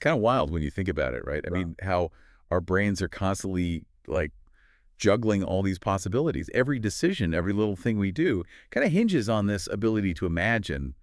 kind of wild when you think about it, right? I mean, how our brains are constantly like juggling all these possibilities. Every decision, every little thing we do kind of hinges on this ability to imagine,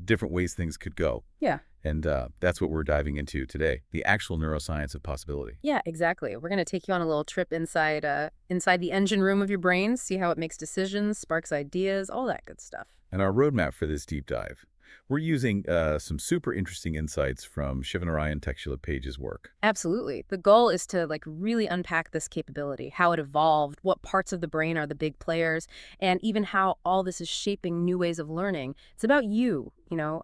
different ways things could go. Yeah. And that's what we're diving into today, the actual neuroscience of possibility. Yeah, exactly. We're going to take you on a little trip inside the engine room of your brain, see how it makes decisions, sparks ideas, all that good stuff. And our roadmap for this deep dive, we're using some super interesting insights from Shivanarayan Texula Page's work. Absolutely. The goal is to really unpack this capability, how it evolved, what parts of the brain are the big players, and even how all this is shaping new ways of learning. It's about you,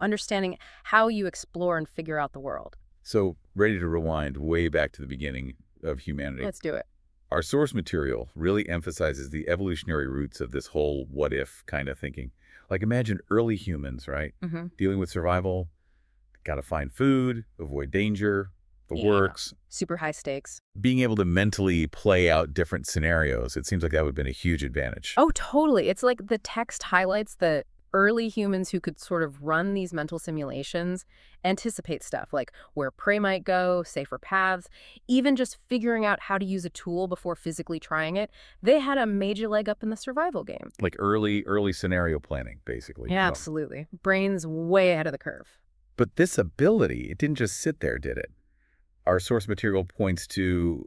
understanding how you explore and figure out the world. So, ready to rewind way back to the beginning of humanity. Let's do it. Our source material really emphasizes the evolutionary roots of this whole what-if kind of thinking. Like imagine early humans, right? Dealing with survival, got to find food, avoid danger, the works. Super high stakes. Being able to mentally play out different scenarios, it seems like that would have been a huge advantage. Oh, totally. It's like the text highlights the early humans who could sort of run these mental simulations, anticipate stuff like where prey might go, safer paths, even just figuring out how to use a tool before physically trying it. They had a major leg up in the survival game. Like early scenario planning, basically. Yeah, absolutely. Brains way ahead of the curve. But this ability, it didn't just sit there, did it? Our source material points to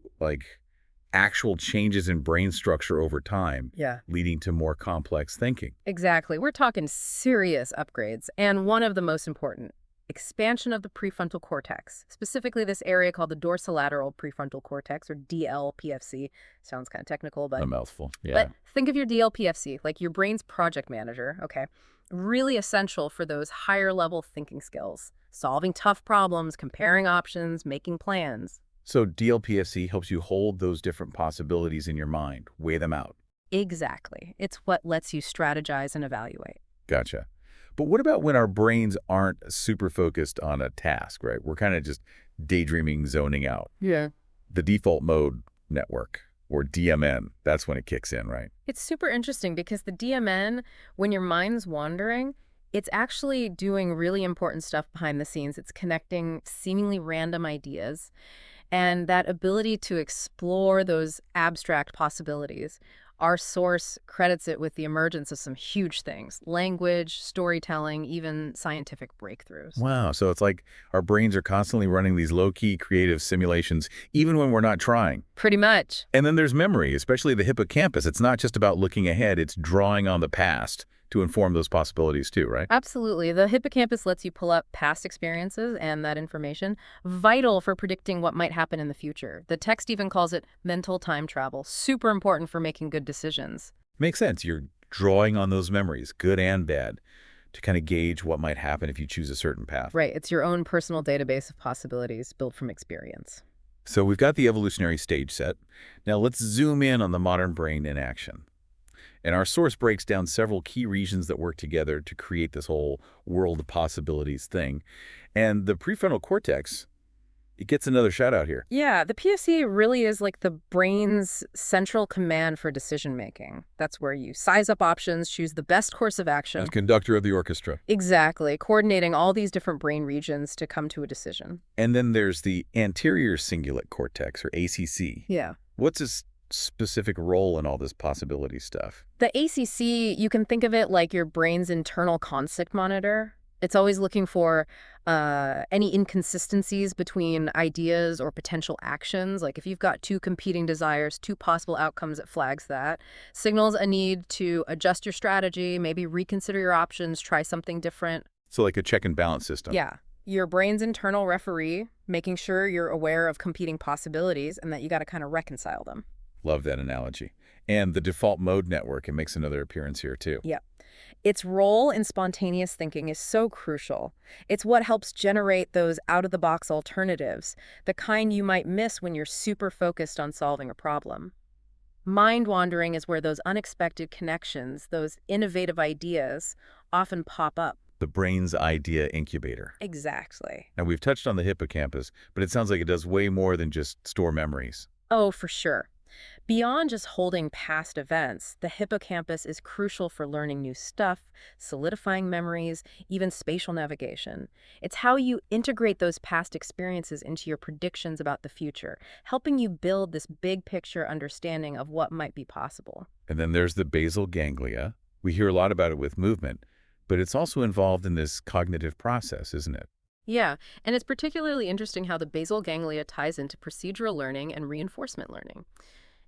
actual changes in brain structure over time, leading to more complex thinking. Exactly. We're talking serious upgrades. And one of the most important, expansion of the prefrontal cortex, specifically this area called the dorsolateral prefrontal cortex, or DLPFC. Sounds kind of technical, but... A mouthful, yeah. But think of your DLPFC, like your brain's project manager, okay? Really essential for those higher-level thinking skills. Solving tough problems, comparing options, making plans. So DLPFC helps you hold those different possibilities in your mind, weigh them out. Exactly. It's what lets you strategize and evaluate. Gotcha. But what about when our brains aren't super focused on a task, right? We're kind of just daydreaming, zoning out. Yeah. The default mode network, or DMN, that's when it kicks in, right? It's super interesting because the DMN, when your mind's wandering, it's actually doing really important stuff behind the scenes. It's connecting seemingly random ideas. And that ability to explore those abstract possibilities, our source credits it with the emergence of some huge things: language, storytelling, even scientific breakthroughs. Wow, so it's like our brains are constantly running these low-key creative simulations, even when we're not trying. Pretty much. And then there's memory, especially the hippocampus. It's not just about looking ahead, it's drawing on the past to inform those possibilities too, right? Absolutely. The hippocampus lets you pull up past experiences and that information, vital for predicting what might happen in the future. The text even calls it mental time travel, super important for making good decisions. Makes sense. You're drawing on those memories, good and bad, to kind of gauge what might happen if you choose a certain path. Right. It's your own personal database of possibilities built from experience. So we've got the evolutionary stage set. Now let's zoom in on the modern brain in action. And our source breaks down several key regions that work together to create this whole world of possibilities thing. And the prefrontal cortex, it gets another shout out here. Yeah, the PSC really is like the brain's central command for decision making. That's where you size up options, choose the best course of action. As conductor of the orchestra. Exactly, coordinating all these different brain regions to come to a decision. And then there's the anterior cingulate cortex, or ACC. Yeah. What's its specific role in all this possibility stuff? The ACC, you can think of it like your brain's internal conflict monitor. It's always looking for any inconsistencies between ideas or potential actions. Like if you've got two competing desires, two possible outcomes, it flags that. Signals a need to adjust your strategy, maybe reconsider your options, try something different. So like a check and balance system. Yeah. Your brain's internal referee, making sure you're aware of competing possibilities and that you got to kind of reconcile them. Love that analogy. And the default mode network, it makes another appearance here too. Yep. Its role in spontaneous thinking is so crucial. It's what helps generate those out-of-the-box alternatives, the kind you might miss when you're super focused on solving a problem. Mind wandering is where those unexpected connections, those innovative ideas, often pop up. The brain's idea incubator. Exactly. Now, we've touched on the hippocampus, but it sounds like it does way more than just store memories. Oh, for sure. Beyond just holding past events, the hippocampus is crucial for learning new stuff, solidifying memories, even spatial navigation. It's how you integrate those past experiences into your predictions about the future, helping you build this big picture understanding of what might be possible. And then there's the basal ganglia. We hear a lot about it with movement, but it's also involved in this cognitive process, isn't it? Yeah, and it's particularly interesting how the basal ganglia ties into procedural learning and reinforcement learning.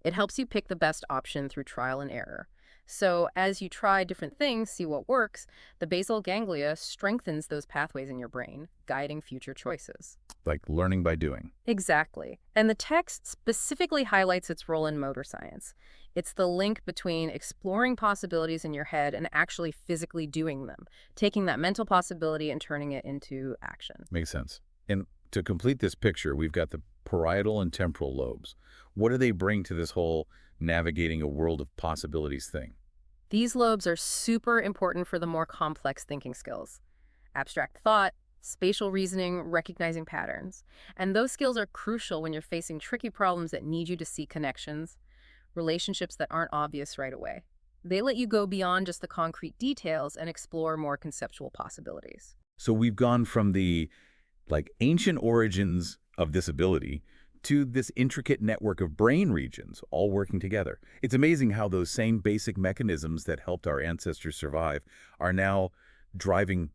It helps you pick the best option through trial and error. So, as you try different things, see what works, the basal ganglia strengthens those pathways in your brain, guiding future choices. Like learning by doing. Exactly. And the text specifically highlights its role in motor science. It's the link between exploring possibilities in your head and actually physically doing them, taking that mental possibility and turning it into action. Makes sense. And to complete this picture, we've got the parietal and temporal lobes. What do they bring to this whole navigating a world of possibilities thing? These lobes are super important for the more complex thinking skills: abstract thought, spatial reasoning, recognizing patterns. And those skills are crucial when you're facing tricky problems that need you to see connections, relationships that aren't obvious right away. They let you go beyond just the concrete details and explore more conceptual possibilities. So we've gone from the ancient origins of this ability to this intricate network of brain regions all working together. It's amazing how those same basic mechanisms that helped our ancestors survive are now driving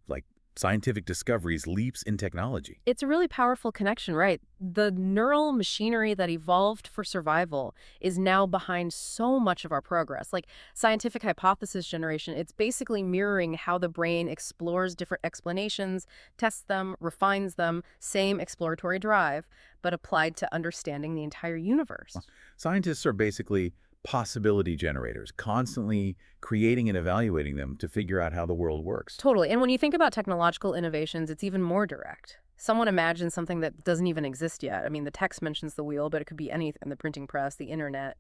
scientific discoveries, leaps in technology. It's a really powerful connection, right? The neural machinery that evolved for survival is now behind so much of our progress. Like scientific hypothesis generation, it's basically mirroring how the brain explores different explanations, tests them, refines them, same exploratory drive, but applied to understanding the entire universe. Scientists are basically possibility generators, constantly creating and evaluating them to figure out how the world works. Totally. And when you think about technological innovations, it's even more direct. Someone imagines something that doesn't even exist yet. I mean, the text mentions the wheel, but it could be anything, the printing press, the internet.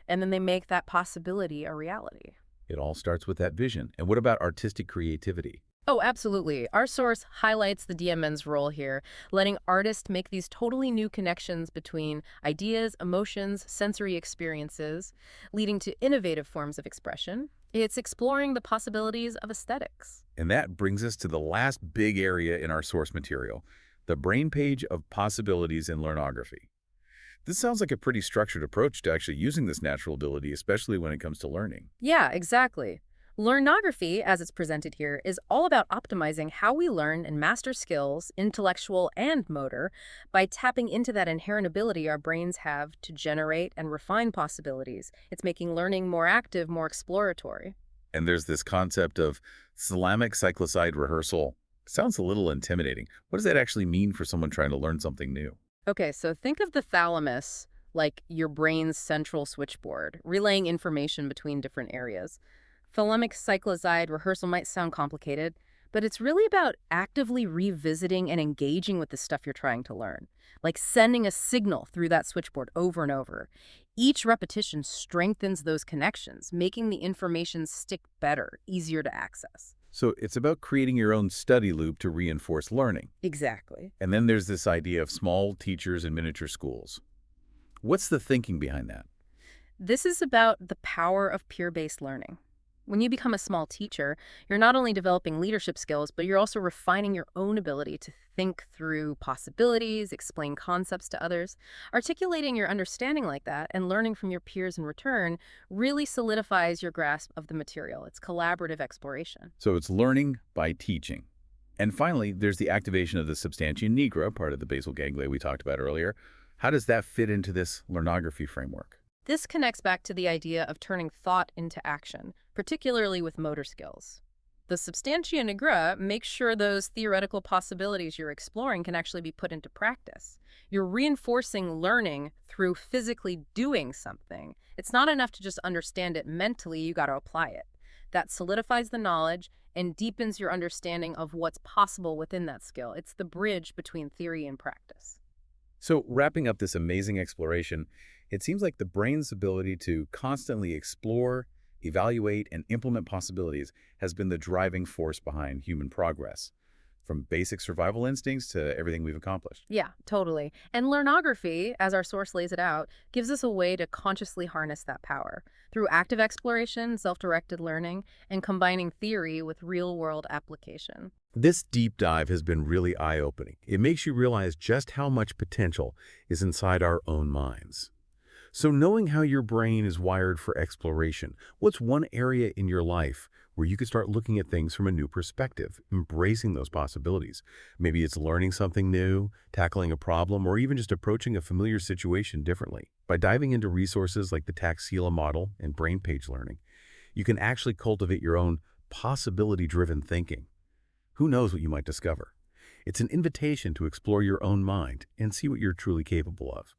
And then they make that possibility a reality. It all starts with that vision. And what about artistic creativity? Oh, absolutely. Our source highlights the DMN's role here, letting artists make these totally new connections between ideas, emotions, sensory experiences, leading to innovative forms of expression. It's exploring the possibilities of aesthetics. And that brings us to the last big area in our source material, the brain page of possibilities in learnography. This sounds like a pretty structured approach to actually using this natural ability, especially when it comes to learning. Yeah, exactly. Learnography, as it's presented here, is all about optimizing how we learn and master skills, intellectual and motor, by tapping into that inherent ability our brains have to generate and refine possibilities. It's making learning more active, more exploratory. And there's this concept of thalamic cyclozeid rehearsal. Sounds a little intimidating. What does that actually mean for someone trying to learn something new? Okay, so think of the thalamus like your brain's central switchboard, relaying information between different areas. Thalamic cyclozeid rehearsal might sound complicated, but it's really about actively revisiting and engaging with the stuff you're trying to learn, like sending a signal through that switchboard over and over. Each repetition strengthens those connections, making the information stick better, easier to access. So it's about creating your own study loop to reinforce learning. Exactly. And then there's this idea of small teachers and miniature schools. What's the thinking behind that? This is about the power of peer-based learning. When you become a small teacher, you're not only developing leadership skills, but you're also refining your own ability to think through possibilities, explain concepts to others. Articulating your understanding like that and learning from your peers in return really solidifies your grasp of the material. It's collaborative exploration. So it's learning by teaching. And finally, there's the activation of the substantia nigra, part of the basal ganglia we talked about earlier. How does that fit into this learnography framework? This connects back to the idea of turning thought into action, particularly with motor skills. The substantia nigra makes sure those theoretical possibilities you're exploring can actually be put into practice. You're reinforcing learning through physically doing something. It's not enough to just understand it mentally, you got to apply it. That solidifies the knowledge and deepens your understanding of what's possible within that skill. It's the bridge between theory and practice. So wrapping up this amazing exploration, it seems like the brain's ability to constantly explore, evaluate, and implement possibilities has been the driving force behind human progress. from basic survival instincts to everything we've accomplished. Yeah, totally. And learnography, as our source lays it out, gives us a way to consciously harness that power through active exploration, self-directed learning, and combining theory with real-world application. This deep dive has been really eye-opening. It makes you realize just how much potential is inside our own minds. So knowing how your brain is wired for exploration, what's one area in your life where you could start looking at things from a new perspective, embracing those possibilities? Maybe it's learning something new, tackling a problem, or even just approaching a familiar situation differently. By diving into resources like the Taxila model and brain page learning, you can actually cultivate your own possibility-driven thinking. Who knows what you might discover? It's an invitation to explore your own mind and see what you're truly capable of.